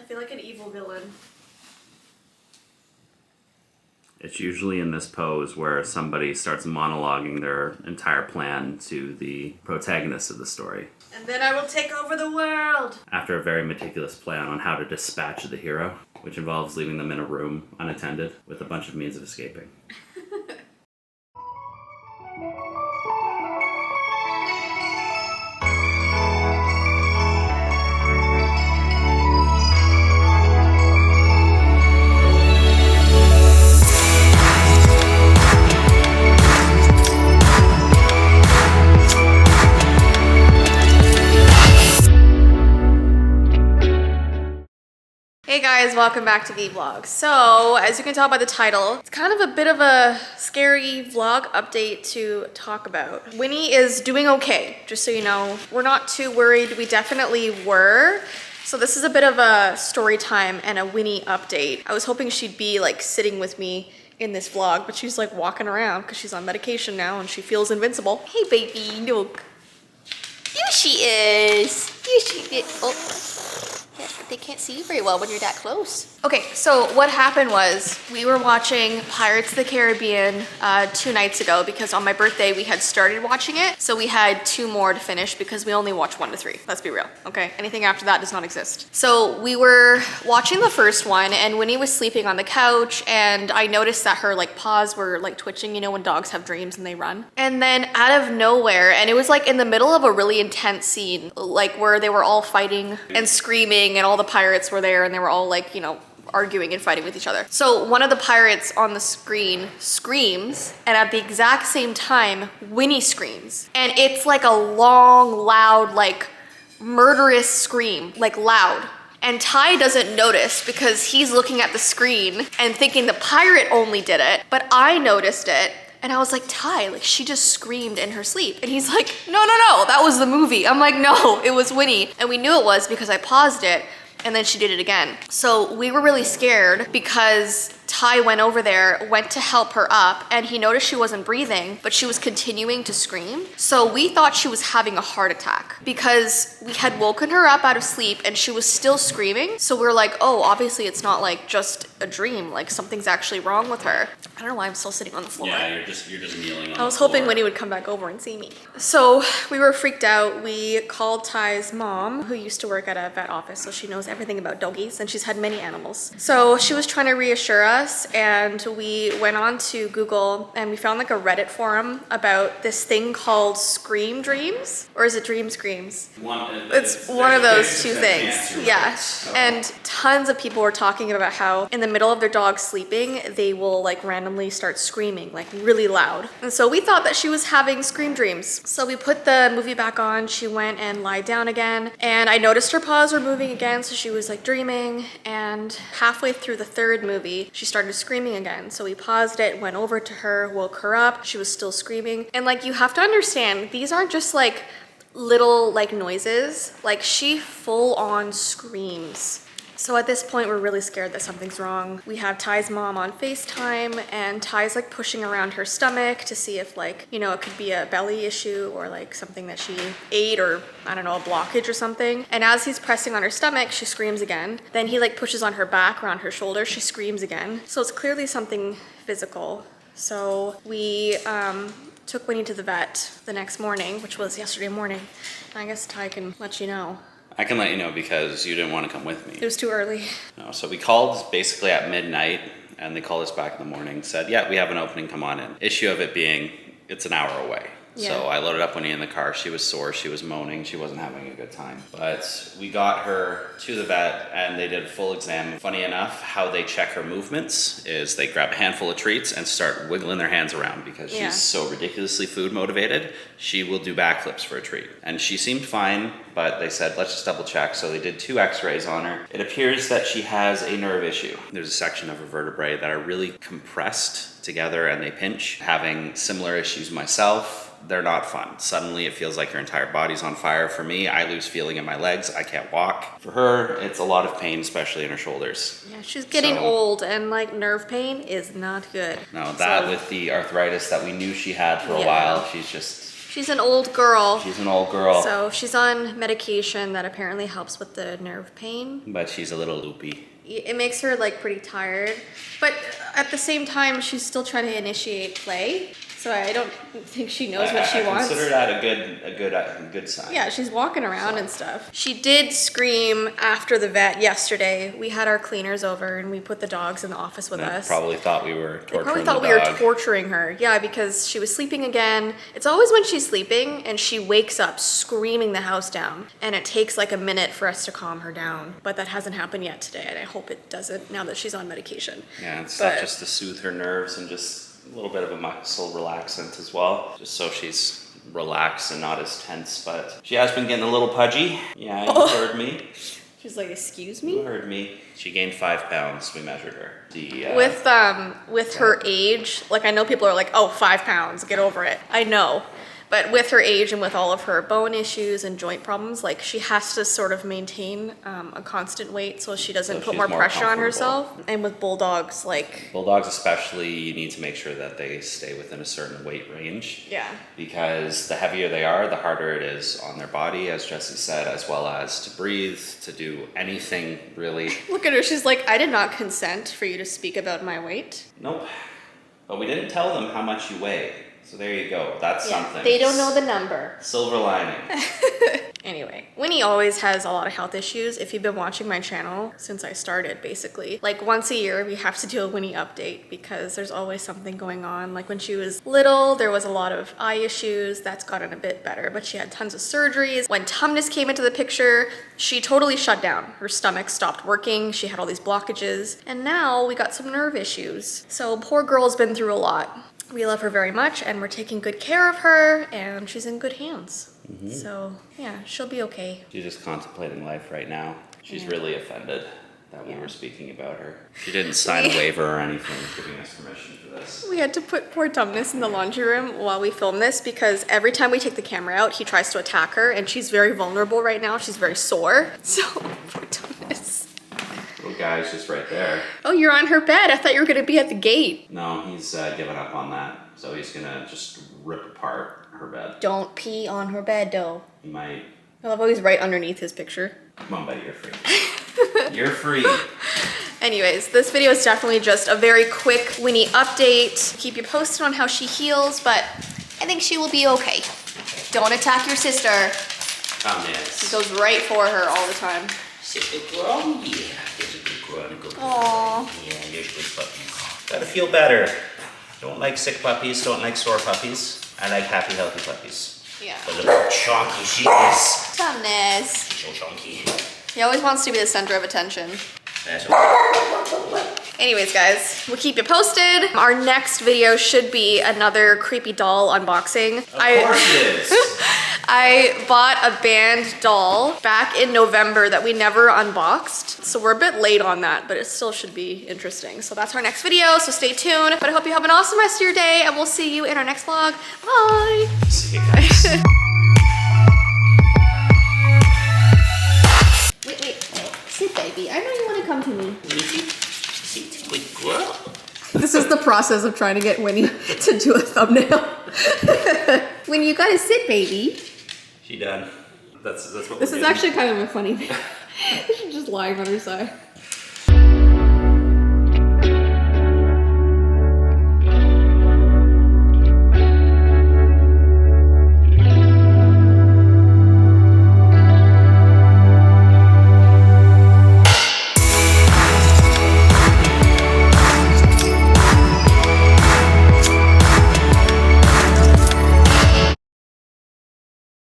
feel like an evil villain. It's usually in this pose where somebody starts monologuing their entire plan to the protagonist of the story. And then I will take over the world! After a very meticulous plan on how to dispatch the hero, which involves leaving them in a room unattended with a bunch of means of escaping. Hey guys, welcome back to the vlog. So, as you can tell by the title, it's kind of a bit of a scary vlog update to talk about. Winnie is doing okay, just so you know. We're not too worried, we definitely were. So this is a bit of a story time and a Winnie update. I was hoping she'd be like sitting with me in this vlog, but she's like walking around because she's on medication now and she feels invincible. Hey baby, look. Here she is. Here she is. Oh. They can't see you very well when you're that close. Okay, so what happened was we were watching Pirates of the Caribbean 2 nights ago because on my birthday we had started watching it. So we had 2 more to finish because we only watch 1 to 3. Let's be real, okay? Anything after that does not exist. So we were watching the first one and Winnie was sleeping on the couch and I noticed that her like paws were like twitching, you know when dogs have dreams and they run. And then out of nowhere, and it was like in the middle of a really intense scene, like where they were all fighting and screaming and all the pirates were there and they were all like, you know, arguing and fighting with each other. So one of the pirates on the screen screams and at the exact same time, Winnie screams. And it's like a long, loud, like murderous scream, like loud. And Ty doesn't notice because he's looking at the screen and thinking the pirate only did it, but I noticed it. And I was like, Ty, like she just screamed in her sleep. And he's like, no, that was the movie. I'm like, no, it was Winnie. And we knew it was because I paused it and then she did it again. So we were really scared because Ty went over there, went to help her up, and he noticed she wasn't breathing, but she was continuing to scream. So we thought she was having a heart attack because we had woken her up out of sleep and she was still screaming. So we were like, oh, obviously it's not like just a dream, like something's actually wrong with her. I don't know why I'm still sitting on the floor. Yeah, you're just kneeling on I was hoping Winnie would come back over and see me. So we were freaked out. We called Ty's mom, who used to work at a vet office, so she knows everything about doggies and she's had many animals. So she was trying to reassure us and we went on to Google and we found like a Reddit forum about this thing called Scream Dreams, or is it Dream Screams? It's one of those two things. Yeah. So. And tons of people were talking about how in the middle of their dog sleeping, they will like randomly start screaming like really loud. And so we thought that she was having scream dreams. So we put the movie back on. She went and lied down again and I noticed her paws were moving again. So she was like dreaming, and halfway through the 3rd movie, she started screaming again. So we paused it, went over to her, woke her up. She was still screaming. And like, you have to understand, these aren't just like little like noises, like she full on screams. So at this point, we're really scared that something's wrong. We have Ty's mom on FaceTime and Ty's like pushing around her stomach to see if like, you know, it could be a belly issue or like something that she ate or I don't know, a blockage or something. And as he's pressing on her stomach, she screams again. Then he like pushes on her back, around her shoulder, she screams again. So it's clearly something physical. So we took Winnie to the vet the next morning, which was yesterday morning. And I guess Ty can let you know. I can let you know because you didn't want to come with me. It was too early. No, so we called basically at midnight and they called us back in the morning, said, yeah, we have an opening, come on in. Issue of it being, it's an hour away. Yeah. So I loaded up Winnie in the car. She was sore, she was moaning, she wasn't having a good time. But we got her to the vet and they did a full exam. Funny enough, how they check her movements is they grab a handful of treats and start wiggling their hands around because she's so ridiculously food motivated. She will do backflips for a treat. And she seemed fine, but they said, let's just double check. So they did 2 x-rays on her. It appears that she has a nerve issue. There's a section of her vertebrae that are really compressed together and they pinch. Having similar issues myself, they're not fun. Suddenly it feels like your entire body's on fire. For me, I lose feeling in my legs. I can't walk. For her, it's a lot of pain, especially in her shoulders. Yeah, she's getting old and like nerve pain is not good. No, that with the arthritis that we knew she had for a while, she's She's an old girl. She's an old girl. So she's on medication that apparently helps with the nerve pain. But she's a little loopy. It makes her like pretty tired. But at the same time, she's still trying to initiate play. So I don't think she knows what she wants. Consider that a good sign. Yeah, she's walking around and stuff. She did scream after the vet yesterday. We had our cleaners over and we put the dogs in the office with us. Probably thought we were torturing Probably thought we were torturing her. Yeah, because she was sleeping again. It's always when she's sleeping and she wakes up screaming the house down. And it takes like a minute for us to calm her down. But that hasn't happened yet today, and I hope it doesn't now that she's on medication. Yeah, it's stuff just to soothe her nerves and just a little bit of a muscle relaxant as well, just so she's relaxed and not as tense. But she has been getting a little pudgy. Yeah, you heard me. She's like, excuse me? You heard me. She gained 5 pounds. We measured her. With her age, like I know people are like, oh, 5 pounds, get over it. I know. But with her age and with all of her bone issues and joint problems, like she has to sort of maintain a constant weight so she doesn't put more pressure on herself. And with bulldogs, like... Bulldogs especially, you need to make sure that they stay within a certain weight range. Yeah. Because the heavier they are, the harder it is on their body, as Jessii said, as well as to breathe, to do anything really. Look at her, she's like, I did not consent for you to speak about my weight. Nope. But we didn't tell them how much you weigh. So there you go. That's something. They don't know the number. Silver lining. Anyway, Winnie always has a lot of health issues. If you've been watching my channel since I started, basically, like once a year we have to do a Winnie update because there's always something going on. Like when she was little, there was a lot of eye issues. That's gotten a bit better, but she had tons of surgeries. When tumnus came into the picture, she totally shut down. Her stomach stopped working. She had all these blockages. And now we got some nerve issues. So poor girl's been through a lot. We love her very much and we're taking good care of her and she's in good hands. Mm-hmm. So yeah, she'll be okay. She's just contemplating life right now. She's really offended that we were speaking about her. She didn't sign a waiver or anything giving us permission for this. We had to put poor Tumnus in the laundry room while we film this because every time we take the camera out, he tries to attack her and she's very vulnerable right now. She's very sore. So poor Tumnus. Little guy's just right there. Oh, you're on her bed. I thought you were going to be at the gate. No, he's given up on that. So he's going to just rip apart her bed. Don't pee on her bed, though. He might. I love how he's right underneath his picture. Come on, buddy, you're free. You're free. Anyways, this video is definitely just a very quick Winnie update. Keep you posted on how she heals, but I think she will be okay. Don't attack your sister. Oh, yes. He goes right for her all the time. Sick girl? Yeah. Aww. Yeah, you're good puppies. Gotta feel better. Don't like sick puppies, don't like sore puppies. I like happy, healthy puppies. Yeah. But look how chunky she is. Tumnus. She's so chunky. He always wants to be the center of attention. That's okay. Anyways, guys, we'll keep you posted. Our next video should be another creepy doll unboxing. Of course it is. I bought a band doll back in November that we never unboxed. So we're a bit late on that, but it still should be interesting. So that's our next video, so stay tuned. But I hope you have an awesome rest of your day and we'll see you in our next vlog. Bye. See you guys. Wait. Sit, baby. I know you want to come to me. Sit, good girl. This is the process of trying to get Winnie to do a thumbnail. Winnie, you gotta sit, baby. She done. That's what This is actually kind of a funny thing. She's just lying on her side.